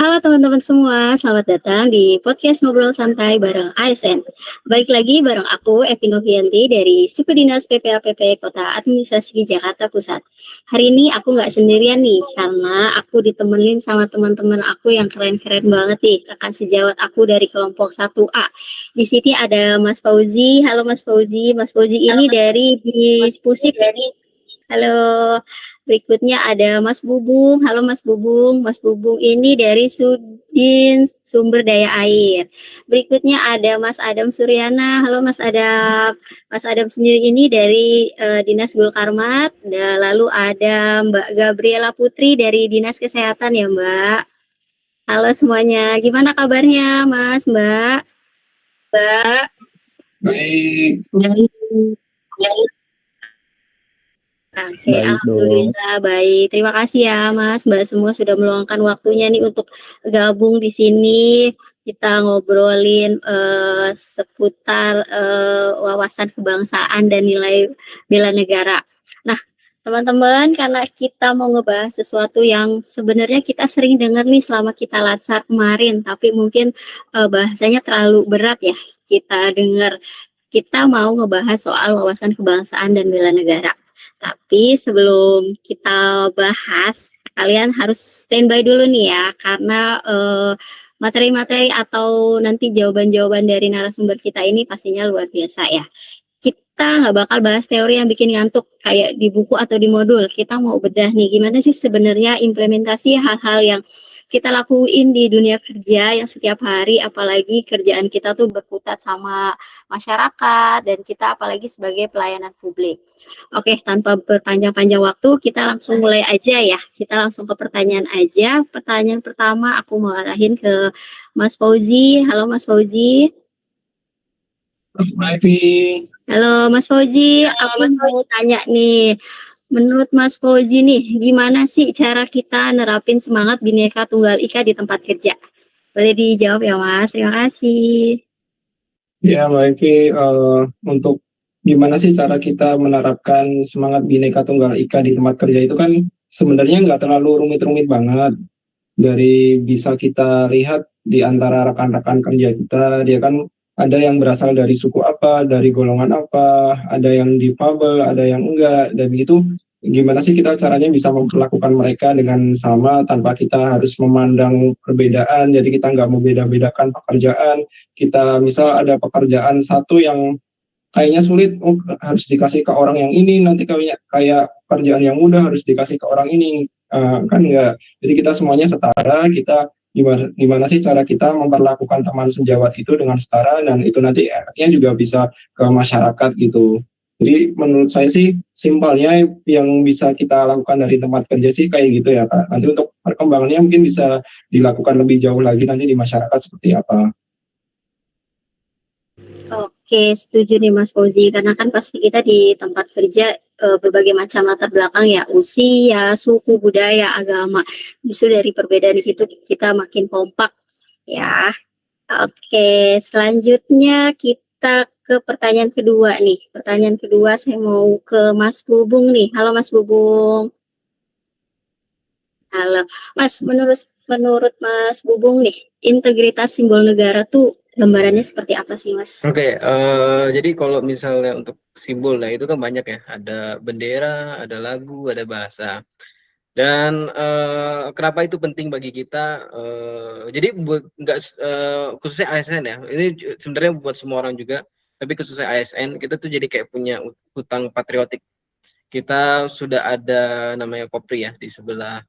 Halo teman-teman semua, selamat datang di podcast Ngobrol Santai bareng ASN. Baik lagi bareng aku, Evi Novianti dari Suku Dinas PPAPP Kota Administrasi Jakarta Pusat. Hari ini aku nggak sendirian nih, karena aku ditemenin sama teman-teman aku yang keren-keren banget nih, rekan sejawat aku dari kelompok 1A. Di sini ada Mas Fauzi. Halo Mas Fauzi. Mas Fauzi ini dari Dispusip. Halo. Berikutnya ada Mas Bubung. Halo Mas Bubung. Mas Bubung ini dari Sudin Sumber Daya Air. Berikutnya ada Mas Adam Suryana. Halo Mas Adam. Mas Adam sendiri ini dari Dinas Gulkarmat. Lalu ada Mbak Gabriela Putri dari Dinas Kesehatan ya Mbak. Halo semuanya. Gimana kabarnya Mas, Mbak? Mbak. Baik. Oke, alhamdulillah baik. Terima kasih ya Mas, Mbak semua sudah meluangkan waktunya nih untuk gabung di sini. Kita ngobrolin seputar wawasan kebangsaan dan nilai bela negara. Nah, teman-teman, karena kita mau ngebahas sesuatu yang sebenarnya kita sering dengar nih selama kita latsar kemarin, tapi mungkin bahasanya terlalu berat ya kita dengar. Kita mau ngebahas soal wawasan kebangsaan dan bela negara. Tapi sebelum kita bahas, kalian harus standby dulu nih ya, karena materi-materi atau nanti jawaban-jawaban dari narasumber kita ini pastinya luar biasa ya. Kita nggak bakal bahas teori yang bikin ngantuk kayak di buku atau di modul. Kita mau bedah nih, gimana sih sebenarnya implementasi hal-hal yang kita lakuin di dunia kerja yang setiap hari, apalagi kerjaan kita tuh berkutat sama masyarakat dan kita apalagi sebagai pelayanan publik. Oke, tanpa berpanjang-panjang waktu, kita langsung mulai aja ya. Kita langsung ke pertanyaan aja. Pertanyaan pertama aku mau arahin ke Mas Fauzi. Halo Mas Fauzi. Halo Mas Fauzi, aku mau tanya nih. Menurut Mas Fauzi nih, gimana sih cara kita nerapin semangat Bhinneka Tunggal Ika di tempat kerja? Boleh dijawab ya Mas, terima kasih. Ya, Mbak Evi, untuk gimana sih cara kita menerapkan semangat Bhinneka Tunggal Ika di tempat kerja itu kan sebenarnya nggak terlalu rumit-rumit banget. Dari bisa kita lihat di antara rekan-rekan kerja kita, dia kan ada yang berasal dari suku apa, dari golongan apa, ada yang difabel, ada yang enggak, dan itu gimana sih kita caranya bisa memperlakukan mereka dengan sama tanpa kita harus memandang perbedaan, jadi kita nggak membeda-bedakan pekerjaan. Kita misal ada pekerjaan satu yang kayaknya sulit, harus dikasih ke orang yang ini, nanti kayak pekerjaan yang mudah harus dikasih ke orang ini, kan enggak. Jadi kita semuanya setara, kita gimana sih cara kita memperlakukan teman sejawat itu dengan setara, dan itu nanti efeknya juga bisa ke masyarakat gitu. Jadi menurut saya sih simpelnya yang bisa kita lakukan dari tempat kerja sih kayak gitu ya Kak. Nanti untuk perkembangannya mungkin bisa dilakukan lebih jauh lagi nanti di masyarakat seperti apa. Oke, setuju nih Mas Fauzi, karena kan pasti kita di tempat kerja berbagai macam latar belakang ya, usia, suku, budaya, agama. Justru dari perbedaan itu kita makin kompak ya. Oke, selanjutnya kita ke pertanyaan kedua nih. Pertanyaan kedua saya mau ke Mas Bubung nih. Halo Mas Bubung. Halo, Mas. Menurut Mas Bubung nih, integritas simbol negara tuh gambarannya seperti apa sih Mas? Oke, jadi kalau misalnya untuk simbol, nah itu kan banyak ya. Ada bendera, ada lagu, ada bahasa. Dan kenapa itu penting bagi kita? Jadi nggak khususnya ASN ya. Ini sebenarnya buat semua orang juga. Tapi khususnya ASN, kita tuh jadi kayak punya hutang patriotik. Kita sudah ada namanya Kopri ya di sebelah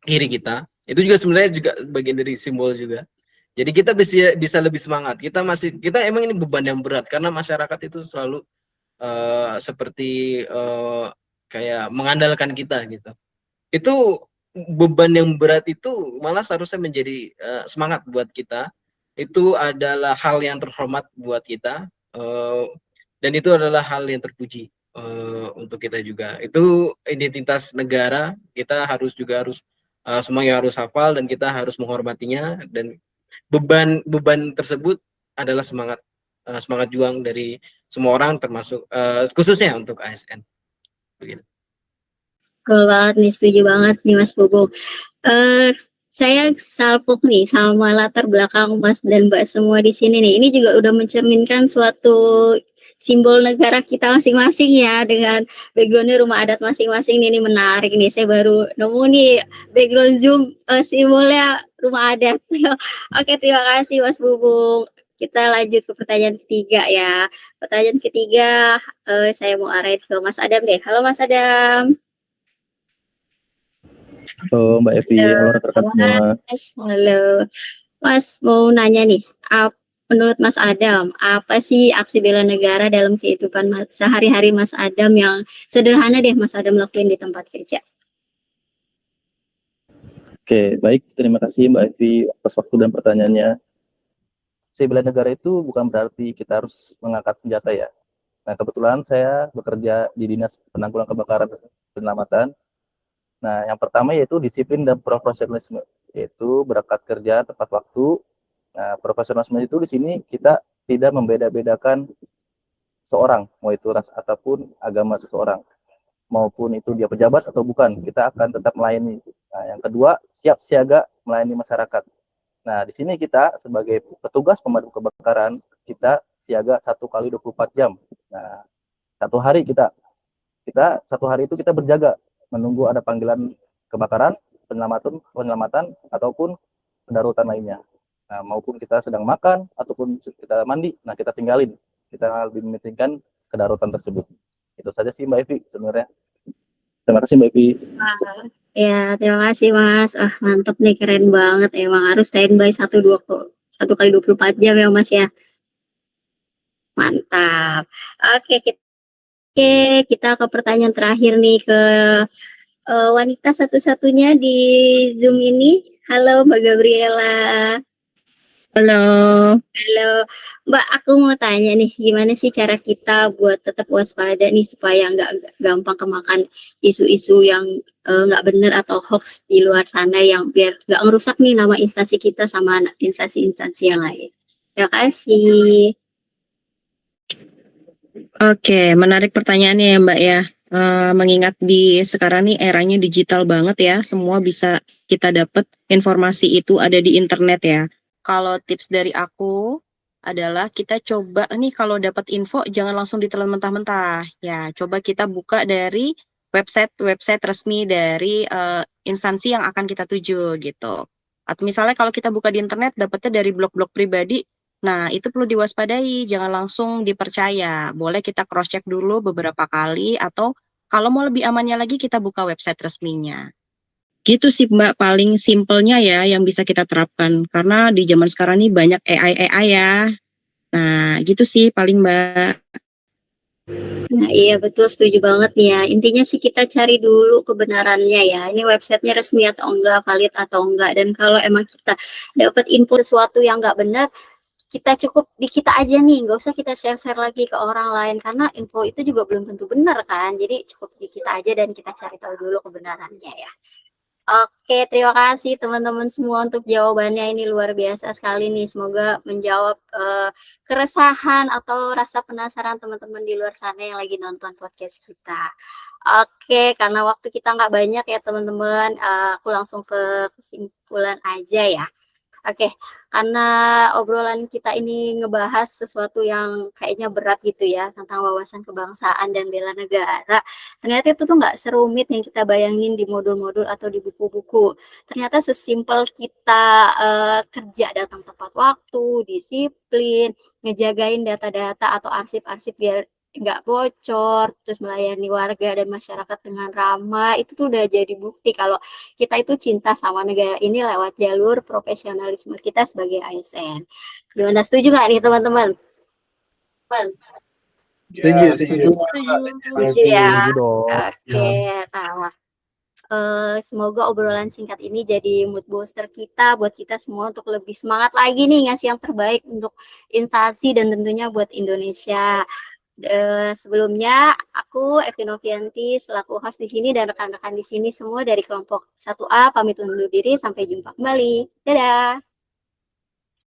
kiri kita. Itu juga sebenarnya juga bagian dari simbol juga. Jadi kita bisa lebih semangat. Kita emang ini beban yang berat karena masyarakat itu selalu seperti kayak mengandalkan kita gitu. Itu beban yang berat itu malah seharusnya menjadi semangat buat kita. Itu adalah hal yang terhormat buat kita, dan itu adalah hal yang terpuji untuk kita juga. Itu identitas negara, kita harus semuanya harus hafal dan kita harus menghormatinya, dan beban tersebut adalah semangat semangat juang dari semua orang, termasuk khususnya untuk ASN. Begitu. Betul banget nih, setuju banget nih Mas Bobo. Saya salpuk nih sama latar belakang Mas dan Mbak semua di sini nih. Ini juga udah mencerminkan suatu simbol negara kita masing-masing ya, dengan backgroundnya rumah adat masing-masing nih. Ini menarik nih. Saya baru nemu nih background Zoom simbolnya rumah adat. Oke, terima kasih Mas Bubung. Kita lanjut ke pertanyaan ketiga ya. Pertanyaan ketiga saya mau arahin ke Mas Adam deh. Halo Mas Adam. Halo Mbak Evi, halo rekan-rekan semua. Halo, Mas mau nanya nih, menurut Mas Adam, apa sih aksi bela negara dalam kehidupan sehari-hari Mas Adam yang sederhana deh Mas Adam lakuin di tempat kerja? Oke, baik. Terima kasih Mbak Evi atas waktu dan pertanyaannya. Aksi bela negara itu bukan berarti kita harus mengangkat senjata ya. Nah, kebetulan saya bekerja di Dinas Penanggulangan Kebakaran dan Penyelamatan. Nah, yang pertama yaitu disiplin dan profesionalisme, yaitu berangkat kerja tepat waktu. Nah, profesionalisme itu di sini kita tidak membeda-bedakan seorang, mau itu ras ataupun agama seseorang, maupun itu dia pejabat atau bukan, kita akan tetap melayani. Nah, yang kedua, siap siaga melayani masyarakat. Nah, di sini kita sebagai petugas pemadam kebakaran, kita siaga 1 kali 24 jam. Nah, satu hari satu hari itu kita berjaga menunggu ada panggilan kebakaran, penyelamatan ataupun pendaruratan lainnya. Nah, maupun kita sedang makan ataupun kita mandi, nah kita tinggalin. Kita lebih mementingkan kedaruratan tersebut. Itu saja sih Mbak Evi sebenarnya. Terima kasih Mbak Evi. Ya, terima kasih Mas. Mantep nih, keren banget. Emang harus standby 1 kali 24 jam ya Mas ya. Mantap. Oke, kita ke pertanyaan terakhir nih, ke wanita satu-satunya di Zoom ini. Halo Mbak Gabriela. Halo. Mbak, aku mau tanya nih, gimana sih cara kita buat tetap waspada nih supaya nggak gampang kemakan isu-isu yang nggak benar atau hoax di luar sana, yang biar nggak ngerusak nih nama instansi kita sama instansi-instansi yang lain. Terima kasih. Oke, menarik pertanyaannya ya Mbak ya. Mengingat di sekarang nih eranya digital banget ya, semua bisa kita dapat informasi itu ada di internet ya. Kalau tips dari aku adalah kita coba nih kalau dapat info jangan langsung ditelan mentah-mentah. Ya, coba kita buka dari website resmi dari instansi yang akan kita tuju gitu. Atau misalnya kalau kita buka di internet dapatnya dari blog-blog pribadi, nah itu perlu diwaspadai, jangan langsung dipercaya. Boleh kita cross-check dulu beberapa kali, atau kalau mau lebih amannya lagi kita buka website resminya. Gitu sih Mbak, paling simpelnya ya yang bisa kita terapkan. Karena di zaman sekarang ini banyak AI ya. Nah gitu sih paling Mbak. Nah, iya betul, setuju banget nih ya. Intinya sih kita cari dulu kebenarannya ya. Ini websitenya resmi atau enggak, valid atau enggak. Dan kalau emang kita dapat info sesuatu yang enggak benar, kita cukup di kita aja nih, nggak usah kita share-share lagi ke orang lain, karena info itu juga belum tentu benar kan. Jadi cukup di kita aja dan kita cari tahu dulu kebenarannya ya. Oke, terima kasih teman-teman semua untuk jawabannya, ini luar biasa sekali nih. Semoga menjawab keresahan atau rasa penasaran teman-teman di luar sana yang lagi nonton podcast kita. Oke, karena waktu kita nggak banyak ya teman-teman, aku langsung ke kesimpulan aja ya. Oke, karena obrolan kita ini ngebahas sesuatu yang kayaknya berat gitu ya, tentang wawasan kebangsaan dan bela negara. Ternyata itu tuh nggak serumit yang kita bayangin di modul-modul atau di buku-buku. Ternyata sesimpel kita kerja datang tepat waktu, disiplin, ngejagain data-data atau arsip-arsip biar nggak bocor, terus melayani warga dan masyarakat dengan ramah, itu tuh udah jadi bukti kalau kita itu cinta sama negara ini lewat jalur profesionalisme kita sebagai ASN. Gimana, setuju nggak nih teman-teman? Setuju ya. Oke, nah, semoga obrolan singkat ini jadi mood booster kita, buat kita semua untuk lebih semangat lagi nih ngasih yang terbaik untuk instansi dan tentunya buat Indonesia. Sebelumnya aku Evi Novianti selaku host di sini dan rekan-rekan di sini semua dari kelompok 1A pamit undur diri, sampai jumpa kembali. Dadah.